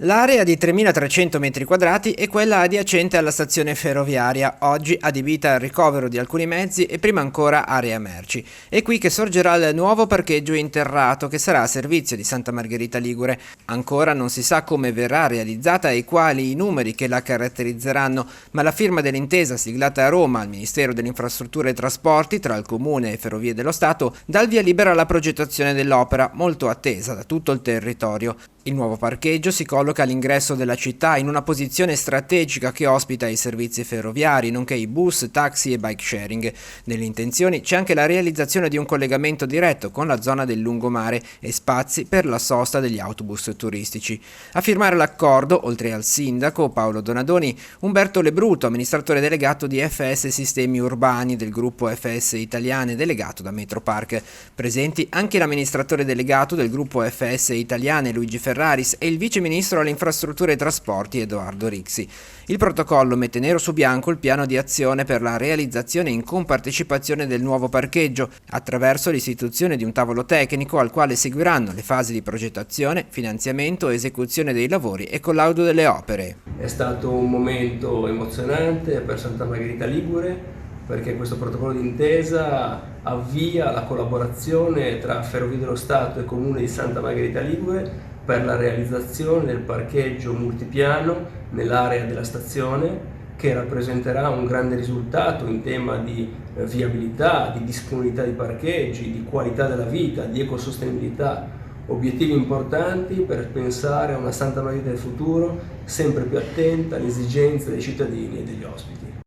L'area di 3.300 m² è quella adiacente alla stazione ferroviaria, oggi adibita al ricovero di alcuni mezzi e prima ancora area merci. È qui che sorgerà il nuovo parcheggio interrato che sarà a servizio di Santa Margherita Ligure. Ancora non si sa come verrà realizzata e quali i numeri che la caratterizzeranno, ma la firma dell'intesa siglata a Roma al Ministero delle Infrastrutture e Trasporti tra il Comune e Ferrovie dello Stato dà il via libera alla progettazione dell'opera, molto attesa da tutto il territorio. Il nuovo parcheggio si colloca all'ingresso della città in una posizione strategica che ospita i servizi ferroviari, nonché i bus, taxi e bike sharing. Nelle intenzioni c'è anche la realizzazione di un collegamento diretto con la zona del lungomare e spazi per la sosta degli autobus turistici. A firmare l'accordo, oltre al sindaco Paolo Donadoni, Umberto Lebruto, amministratore delegato di FS Sistemi Urbani del gruppo FS Italiane delegato da Metropark. Presenti anche l'amministratore delegato del gruppo FS Italiane Luigi Ferraris e il vice ministro alle infrastrutture e trasporti Edoardo Rixi. Il protocollo mette nero su bianco il piano di azione per la realizzazione in compartecipazione del nuovo parcheggio, attraverso l'istituzione di un tavolo tecnico al quale seguiranno le fasi di progettazione, finanziamento, esecuzione dei lavori e collaudo delle opere. È stato un momento emozionante per Santa Margherita Ligure, perché questo protocollo d'intesa avvia la collaborazione tra Ferrovie dello Stato e Comune di Santa Margherita Ligure per la realizzazione del parcheggio multipiano nell'area della stazione, che rappresenterà un grande risultato in tema di viabilità, di disponibilità di parcheggi, di qualità della vita, di ecosostenibilità. Obiettivi importanti per pensare a una Santa Margherita del futuro sempre più attenta alle esigenze dei cittadini e degli ospiti.